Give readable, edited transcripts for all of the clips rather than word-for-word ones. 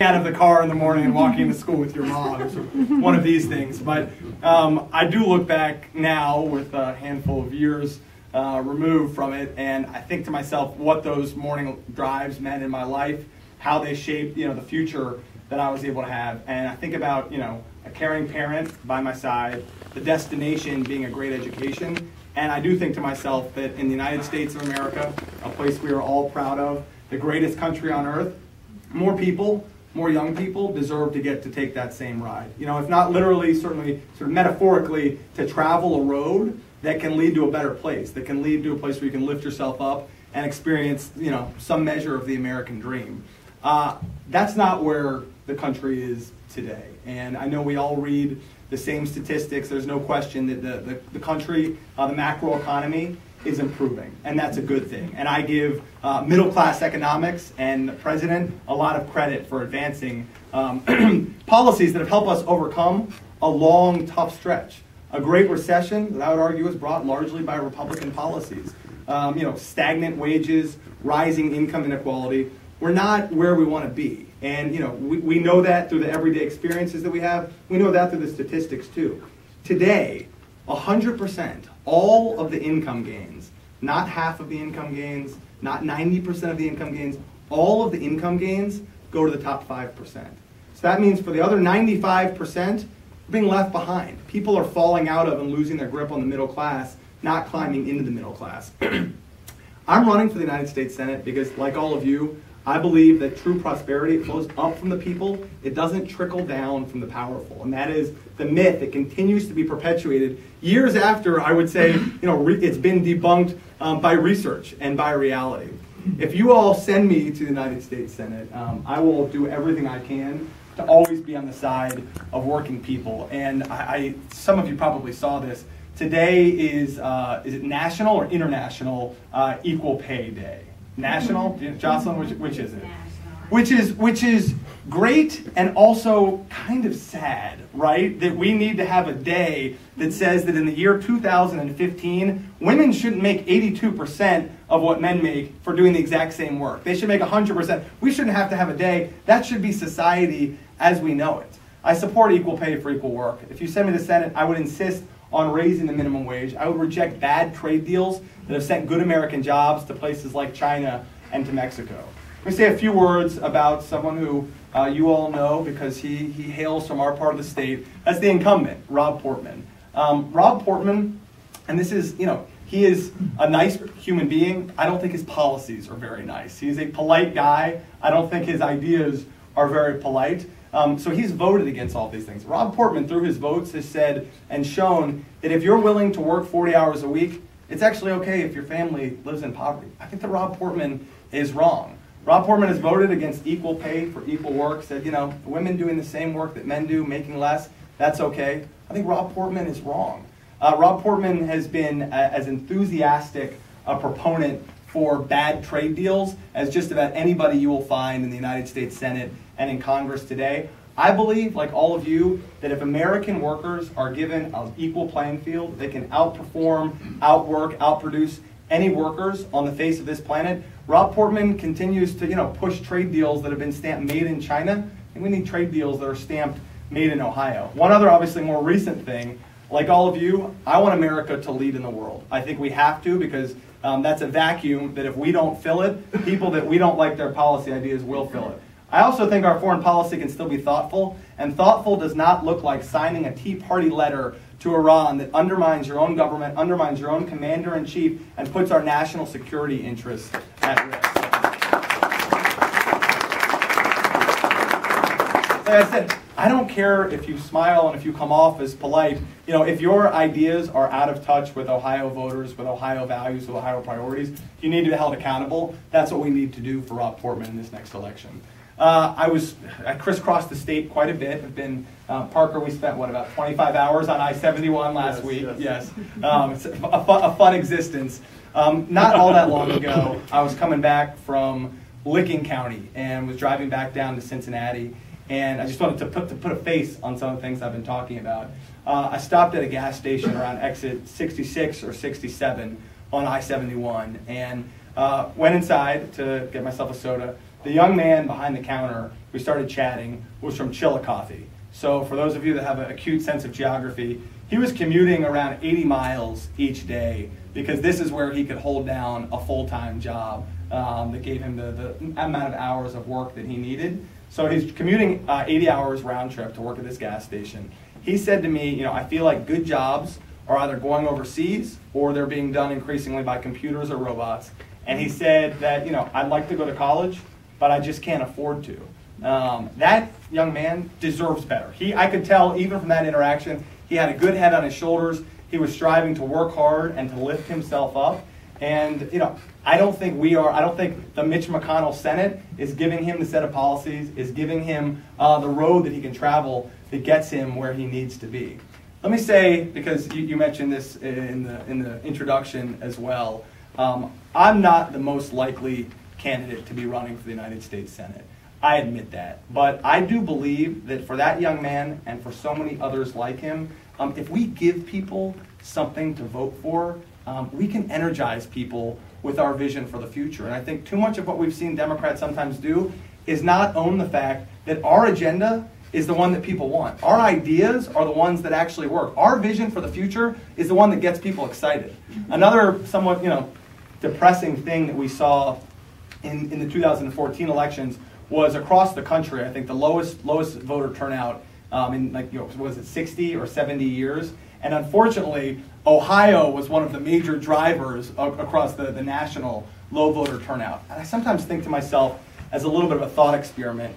out of the car in the morning and walking to school with your mom, or one of these things. But I do look back now with a handful of years removed from it, and I think to myself what those morning drives meant in my life, how they shaped the future that I was able to have. And I think about a caring parent by my side, the destination being a great education. And I do think to myself that in the United States of America, a place we are all proud of, the greatest country on earth, more people, more young people deserve to get to take that same ride. If not literally, certainly sort of metaphorically, to travel a road that can lead to a better place, that can lead to a place where you can lift yourself up and experience, some measure of the American dream. That's not where the country is today. And I know we all read the same statistics. There's no question that the country, the macro economy, is improving, and that's a good thing. And I give middle-class economics and the president a lot of credit for advancing policies that have helped us overcome a long, tough stretch. A great recession that I would argue was brought largely by Republican policies. Stagnant wages, rising income inequality. We're not where we want to be. And we know that through the everyday experiences that we have. We know that through the statistics too. Today, 100%, all of the income gains, not half of the income gains, not 90% of the income gains, all of the income gains go to the top 5%. So that means for the other 95%, being left behind. People are falling out of and losing their grip on the middle class, not climbing into the middle class. I'm running for the United States Senate because, like all of you, I believe that true prosperity flows up from the people. It doesn't trickle down from the powerful. And that is the myth that continues to be perpetuated years after, I would say, it's been debunked by research and by reality. If you all send me to the United States Senate, I will do everything I can to always be on the side of working people. And some of you probably saw this. Today is it National or International Equal Pay Day? National, Jocelyn, which is it? National. Which is great and also kind of sad, right? That we need to have a day that says that in the year 2015, women shouldn't make 82% of what men make for doing the exact same work. They should make 100%. We shouldn't have to have a day. That should be society as we know it. I support equal pay for equal work. If you send me to the Senate, I would insist on raising the minimum wage. I would reject bad trade deals that have sent good American jobs to places like China and to Mexico. Let me say a few words about someone who you all know because he hails from our part of the state. That's the incumbent, Rob Portman. Rob Portman, and this is, he is a nice human being. I don't think his policies are very nice. He's a polite guy. I don't think his ideas are very polite. So he's voted against all these things. Rob Portman, through his votes, has said and shown that if you're willing to work 40 hours a week, it's actually okay if your family lives in poverty. I think that Rob Portman is wrong. Rob Portman has voted against equal pay for equal work, said, women doing the same work that men do, making less, that's okay. I think Rob Portman is wrong. Rob Portman has been as enthusiastic a proponent for bad trade deals as just about anybody you will find in the United States Senate and in Congress today. I believe, like all of you, that if American workers are given an equal playing field, they can outperform, outwork, outproduce any workers on the face of this planet. Rob Portman continues to push trade deals that have been stamped made in China, and we need trade deals that are stamped made in Ohio. One other, obviously, more recent thing, like all of you, I want America to lead in the world. I think we have to because that's a vacuum that if we don't fill it, people that we don't like their policy ideas will fill it. I also think our foreign policy can still be thoughtful, and thoughtful does not look like signing a Tea Party letter to Iran that undermines your own government, undermines your own commander-in-chief, and puts our national security interests at risk. Like I said, I don't care if you smile and if you come off as polite. If your ideas are out of touch with Ohio voters, with Ohio values, with Ohio priorities, you need to be held accountable. That's what we need to do for Rob Portman in this next election. I crisscrossed the state quite a bit. I've been, Parker, we spent, about 25 hours on I-71 last week? Yes. It's a fun existence. Not all that long ago, I was coming back from Licking County and was driving back down to Cincinnati. And I just wanted to put a face on some of the things I've been talking about. I stopped at a gas station around exit 66 or 67 on I-71 and went inside to get myself a soda. The young man behind the counter, we started chatting, was from Chillicothe. So for those of you that have an acute sense of geography, he was commuting around 80 miles each day because this is where he could hold down a full-time job that gave him the amount of hours of work that he needed. So he's commuting 80 hours round trip to work at this gas station. He said to me, I feel like good jobs are either going overseas or they're being done increasingly by computers or robots. And he said that, I'd like to go to college, but I just can't afford to. That young man deserves better. I could tell even from that interaction, he had a good head on his shoulders. He was striving to work hard and to lift himself up. And, I don't think the Mitch McConnell Senate is giving him the set of policies, is giving him the road that he can travel that gets him where he needs to be. Let me say, because you mentioned this in the introduction as well, I'm not the most likely candidate to be running for the United States Senate. I admit that. But I do believe that for that young man and for so many others like him, if we give people something to vote for, we can energize people with our vision for the future. And I think too much of what we've seen Democrats sometimes do is not own the fact that our agenda is the one that people want. Our ideas are the ones that actually work. Our vision for the future is the one that gets people excited. Another somewhat, depressing thing that we saw in the 2014 elections was across the country, I think the lowest voter turnout in was it 60 or 70 years? And unfortunately, Ohio was one of the major drivers across the national low voter turnout. And I sometimes think to myself, as a little bit of a thought experiment,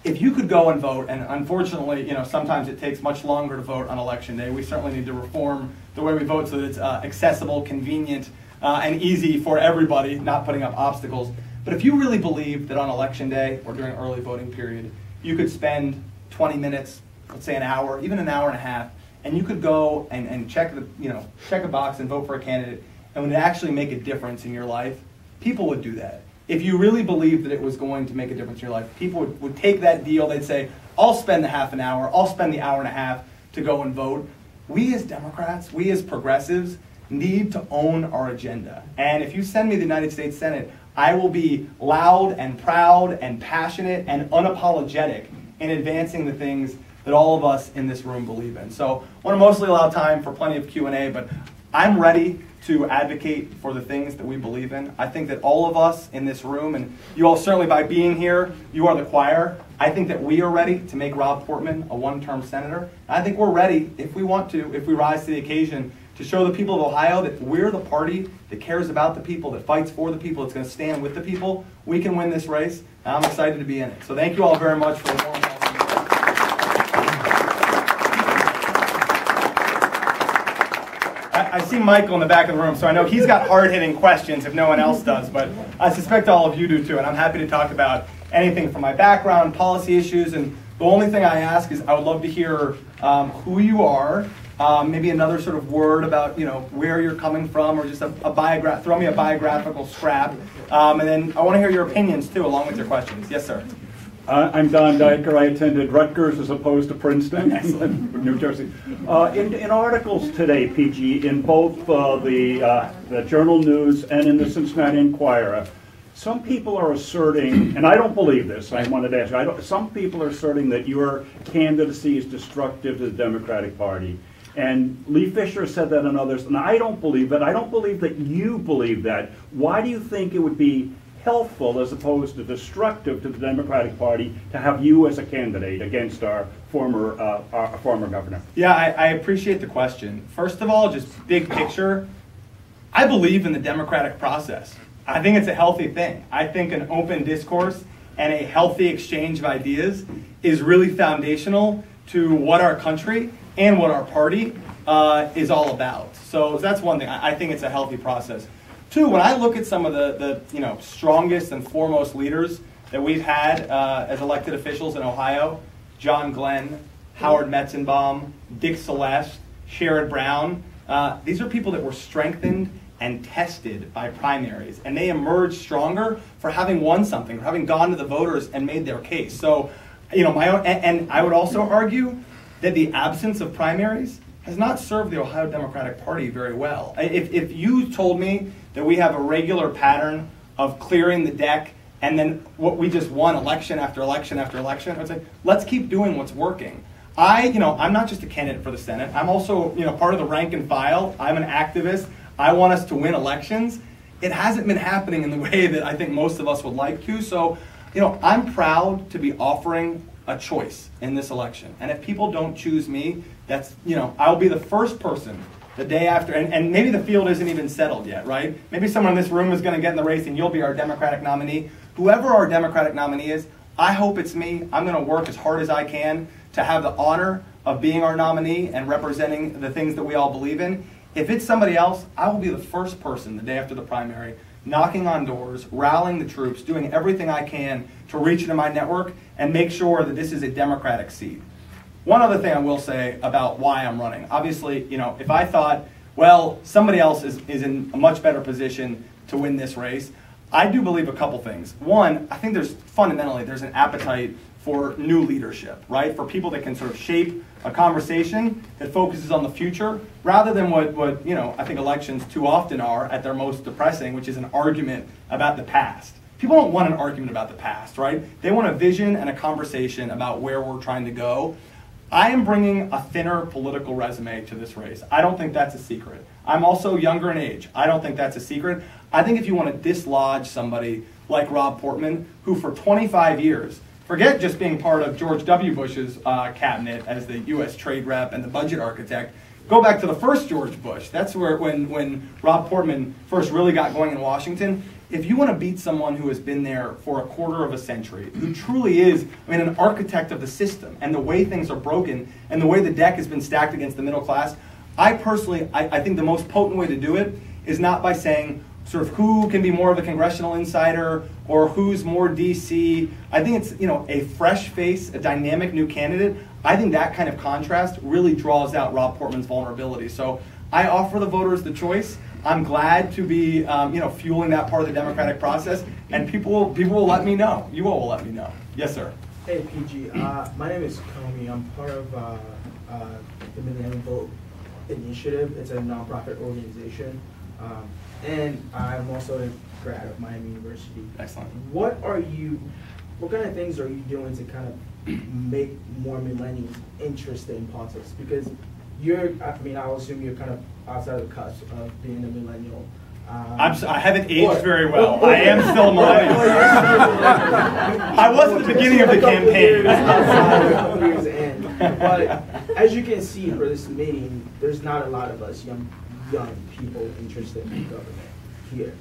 if you could go and vote, and unfortunately, sometimes it takes much longer to vote on Election Day. We certainly need to reform the way we vote so that it's accessible, convenient, and easy for everybody, not putting up obstacles. But if you really believe that on Election Day or during early voting period, you could spend 20 minutes, let's say an hour, even an hour and a half, and you could go and check a box and vote for a candidate, and would actually make a difference in your life, people would do that. If you really believed that it was going to make a difference in your life, people would take that deal. They'd say, I'll spend the half an hour, I'll spend the hour and a half to go and vote. We as Democrats, we as progressives, need to own our agenda. And if you send me the United States Senate, I will be loud and proud and passionate and unapologetic in advancing the things that all of us in this room believe in. So I want to mostly allow time for plenty of Q&A, but I'm ready to advocate for the things that we believe in. I think that all of us in this room, and you all certainly by being here, you are the choir. I think that we are ready to make Rob Portman a one-term senator. I think we're ready, if we want to, if we rise to the occasion, to show the people of Ohio that we're the party that cares about the people, that fights for the people, that's going to stand with the people. We can win this race, and I'm excited to be in it. So thank you all very much for the warm welcome. I see Michael in the back of the room, so I know he's got hard-hitting questions if no one else does, but I suspect all of you do too, and I'm happy to talk about anything from my background, policy issues, and the only thing I ask is I would love to hear who you are, maybe another sort of word about where you're coming from, or just throw me a biographical scrap, and then I want to hear your opinions too, along with your questions. Yes, sir. I'm Don Diker. I attended Rutgers as opposed to Princeton, New Jersey. In articles today, PG, in both the Journal News and in the Cincinnati Enquirer, some people are asserting, and I don't believe this, I wanted to ask you, some people are asserting that your candidacy is destructive to the Democratic Party. And Lee Fisher said that and others, and I don't believe it. I don't believe that you believe that. Why do you think it would be helpful as opposed to destructive to the Democratic Party to have you as a candidate against our former governor? Yeah, I appreciate the question. First of all, just big picture, I believe in the democratic process. I think it's a healthy thing. I think an open discourse and a healthy exchange of ideas is really foundational to what our country and what our party is all about. So that's one thing. I think it's a healthy process. Two, when I look at some of the strongest and foremost leaders that we've had as elected officials in Ohio, John Glenn, Howard Metzenbaum, Dick Celeste, Sherrod Brown, these are people that were strengthened and tested by primaries, and they emerged stronger for having won something, for having gone to the voters and made their case. So, and I would also argue that the absence of primaries has not served the Ohio Democratic Party very well. If you told me that we have a regular pattern of clearing the deck and then what we just won election after election after election. I would say, let's keep doing what's working. I'm not just a candidate for the Senate. I'm also, part of the rank and file. I'm an activist. I want us to win elections. It hasn't been happening in the way that I think most of us would like to. So, I'm proud to be offering a choice in this election. And if people don't choose me, that's, I'll be the first person the day after, and maybe the field isn't even settled yet, right? Maybe someone in this room is going to get in the race and you'll be our Democratic nominee. Whoever our Democratic nominee is, I hope it's me. I'm going to work as hard as I can to have the honor of being our nominee and representing the things that we all believe in. If it's somebody else, I will be the first person the day after the primary, knocking on doors, rallying the troops, doing everything I can to reach into my network and make sure that this is a Democratic seat. One other thing I will say about why I'm running. Obviously, if I thought, well, somebody else is in a much better position to win this race, I do believe a couple things. One, I think there's an appetite for new leadership, right? For people that can sort of shape a conversation that focuses on the future rather than what I think elections too often are at their most depressing, which is an argument about the past. People don't want an argument about the past, right? They want a vision and a conversation about where we're trying to go. I am bringing a thinner political resume to this race. I don't think that's a secret. I'm also younger in age. I don't think that's a secret. I think if you want to dislodge somebody like Rob Portman, who for 25 years, forget just being part of George W. Bush's cabinet as the U.S. trade rep and the budget architect, go back to the first George Bush. That's where when Rob Portman first really got going in Washington. If you want to beat someone who has been there for a quarter of a century, who truly is, an architect of the system and the way things are broken and the way the deck has been stacked against the middle class, I think the most potent way to do it is not by saying sort of who can be more of a congressional insider or who's more DC. I think it's, a fresh face, a dynamic new candidate. I think that kind of contrast really draws out Rob Portman's vulnerability. So I offer the voters the choice. I'm glad to be, fueling that part of the democratic process, and people will let me know. You all will let me know. Yes, sir. Hey, PG. My name is Comey. I'm part of the Millennium Vote Initiative. It's a nonprofit organization, and I'm also a grad of Miami University. Excellent. What kind of things are you doing to kind of make more millennials interested in politics? Because I'll assume you're kind of outside the cusp of being a millennial. I haven't aged very well. I am still a millennial. I was at the beginning of the campaign. But as you can see for this meeting, there's not a lot of us young people interested in government here.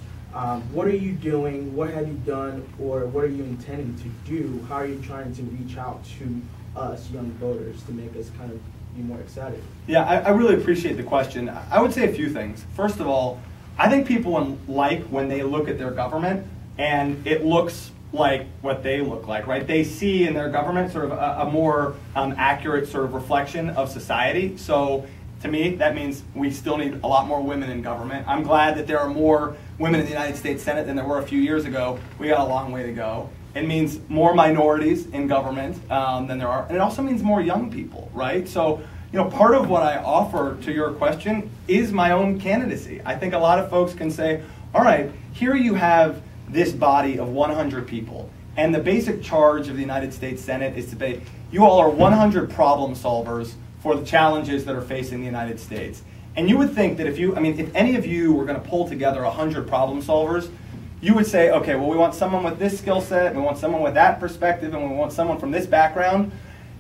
What are you doing? What have you done? Or what are you intending to do? How are you trying to reach out to us young voters to make us kind of be more excited? Yeah, I really appreciate the question. I would say a few things. First of all, I think people like when they look at their government and it looks like what they look like, right? They see in their government sort of a more accurate sort of reflection of society. So to me, that means we still need a lot more women in government. I'm glad that there are more women in the United States Senate than there were a few years ago. We got a long way to go. It means more minorities in government than there are. And it also means more young people, right? So, part of what I offer to your question is my own candidacy. I think a lot of folks can say, all right, here you have this body of 100 people. And the basic charge of the United States Senate is to say, you all are 100 problem solvers for the challenges that are facing the United States. And you would think that if any of you were going to pull together 100 problem solvers, you would say, okay, well, we want someone with this skill set, we want someone with that perspective, and we want someone from this background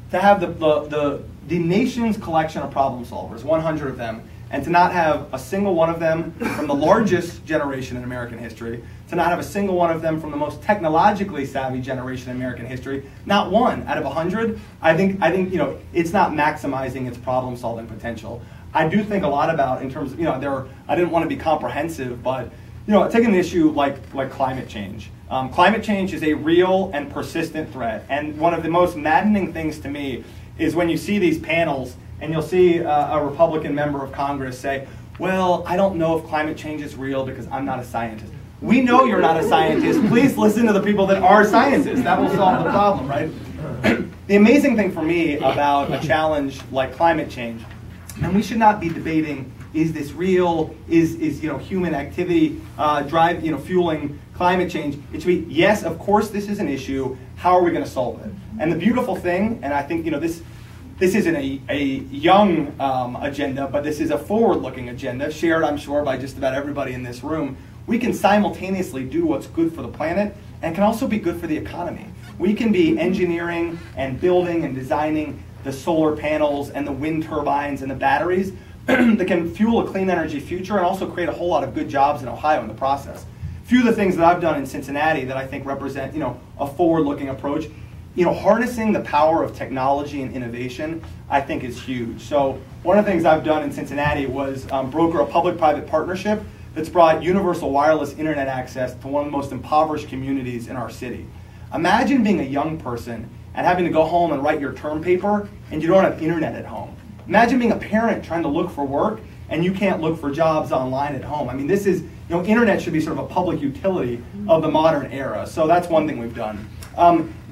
to have the nation's collection of problem solvers, 100 of them, and to not have a single one of them from the largest generation in American history, to not have a single one of them from the most technologically savvy generation in American history, not one out of 100, I think it's not maximizing its problem-solving potential. I do think a lot about, in terms of, I didn't want to be comprehensive, but, taking an issue like climate change. Climate change is a real and persistent threat, and one of the most maddening things to me is when you see these panels and you'll see a Republican member of Congress say, well, I don't know if climate change is real because I'm not a scientist. We know you're not a scientist. Please listen to the people that are scientists. That will solve the problem, right? The amazing thing for me about a challenge like climate change, and we should not be debating, is this real? Is human activity fueling climate change. It should be, yes, of course this is an issue. How are we going to solve it? And the beautiful thing, and I think this isn't a young agenda, but this is a forward-looking agenda, shared, I'm sure, by just about everybody in this room. We can simultaneously do what's good for the planet and can also be good for the economy. We can be engineering and building and designing the solar panels and the wind turbines and the batteries that can fuel a clean energy future and also create a whole lot of good jobs in Ohio in the process. A few of the things that I've done in Cincinnati that I think represent, a forward-looking approach, harnessing the power of technology and innovation, I think is huge. So one of the things I've done in Cincinnati was broker a public-private partnership that's brought universal wireless internet access to one of the most impoverished communities in our city. Imagine being a young person and having to go home and write your term paper and you don't have internet at home. Imagine being a parent trying to look for work and you can't look for jobs online at home. I mean, this is, internet should be sort of a public utility of the modern era. So that's one thing we've done.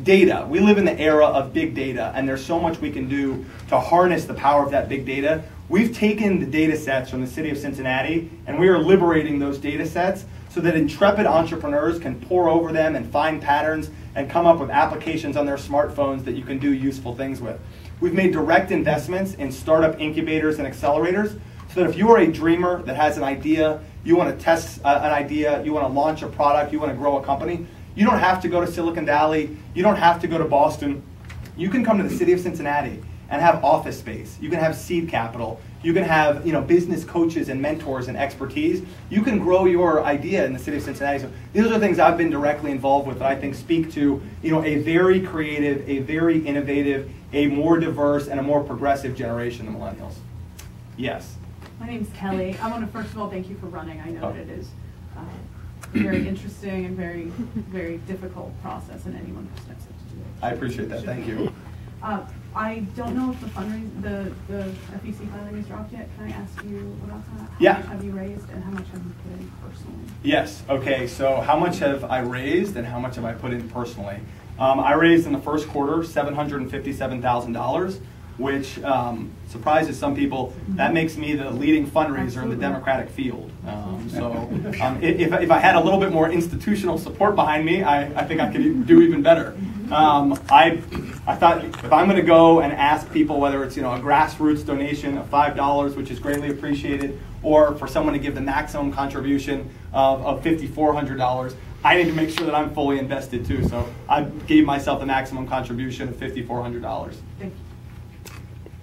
Data. We live in the era of big data, and there's so much we can do to harness the power of that big data. We've taken the data sets from the city of Cincinnati, and we are liberating those data sets so that intrepid entrepreneurs can pore over them and find patterns and come up with applications on their smartphones that you can do useful things with. We've made direct investments in startup incubators and accelerators so that if you are a dreamer that has an idea, you want to test an idea, you want to launch a product, you want to grow a company, you don't have to go to Silicon Valley, you don't have to go to Boston. You can come to the city of Cincinnati and have office space. You can have seed capital. You can have business coaches and mentors and expertise. You can grow your idea in the city of Cincinnati. So these are things I've been directly involved with that I think speak to a very creative, a very innovative, a more diverse, and a more progressive generation, the millennials. Yes. My name's Kelly. I want to first of all thank you for running. I know that it is a very interesting and very, very difficult process, and anyone who steps up to do it. I appreciate that. Thank you. I don't know if the FEC filing is dropped yet. Can I ask you about that? Yeah. How much have you raised, and how much have you put in personally? Yes. Okay. So how much have I raised, and how much have I put in personally? I raised in the first quarter $757,000, which surprises some people. That makes me the leading fundraiser in the Democratic field. If I had a little bit more institutional support behind me, I think I could do even better. I thought if I'm going to go and ask people whether it's a grassroots donation of $5, which is greatly appreciated, or for someone to give the maximum contribution of $5,400, I need to make sure that I'm fully invested too. So I gave myself the maximum contribution of $5,400. Thank you.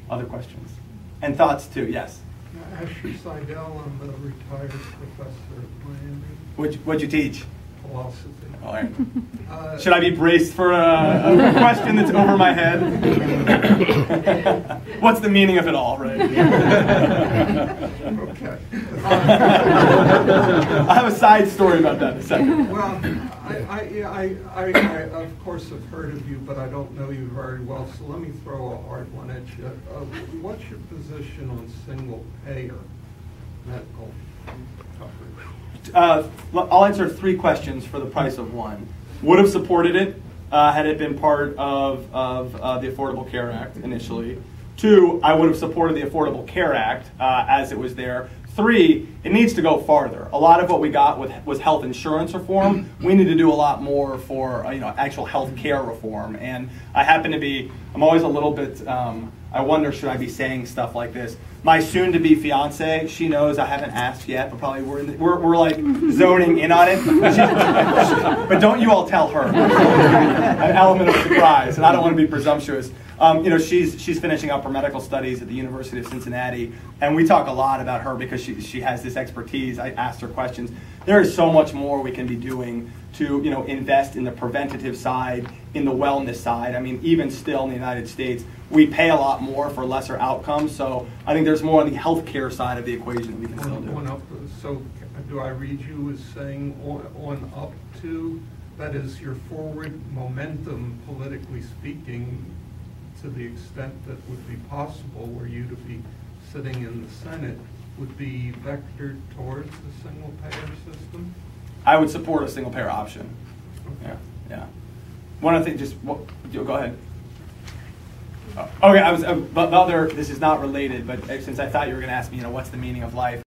Other questions? And thoughts too, yes. Asher Seidel, I'm a retired professor at Miami. What'd you teach? Philosophy. All right. Should I be braced for a question that's over my head? What's the meaning of it all, right? Okay. I have a side story about that in a second. Well, I of course have heard of you, but I don't know you very well, so let me throw a hard one at you. What's your position on single-payer medical coverage? I'll answer 3 questions for the price of 1. Would have supported it had it been part of the Affordable Care Act initially. 2, I would have supported the Affordable Care Act as it was there. 3, it needs to go farther. A lot of what we got was health insurance reform. We need to do a lot more for actual health care reform. And I happen to be, I'm always a little bit, I wonder, should I be saying stuff like this? My soon-to-be fiance, she knows I haven't asked yet, but probably we're like zoning in on it. But don't you all tell her. An element of surprise, and I don't want to be presumptuous. She's finishing up her medical studies at the University of Cincinnati, and we talk a lot about her because she has this expertise. I asked her questions. There is so much more we can be doing to invest in the preventative side, in the wellness side. I mean, even still in the United States, we pay a lot more for lesser outcomes. So I think there's more on the healthcare side of the equation that we can still do. So do I read you as saying on up to, that is your forward momentum, politically speaking, to the extent that would be possible were you to be sitting in the Senate, would be vectored towards the single-payer system? I would support a single-payer option. Okay. Yeah. One of the things, go ahead. Okay, this is not related, but since I thought you were going to ask me, what's the meaning of life?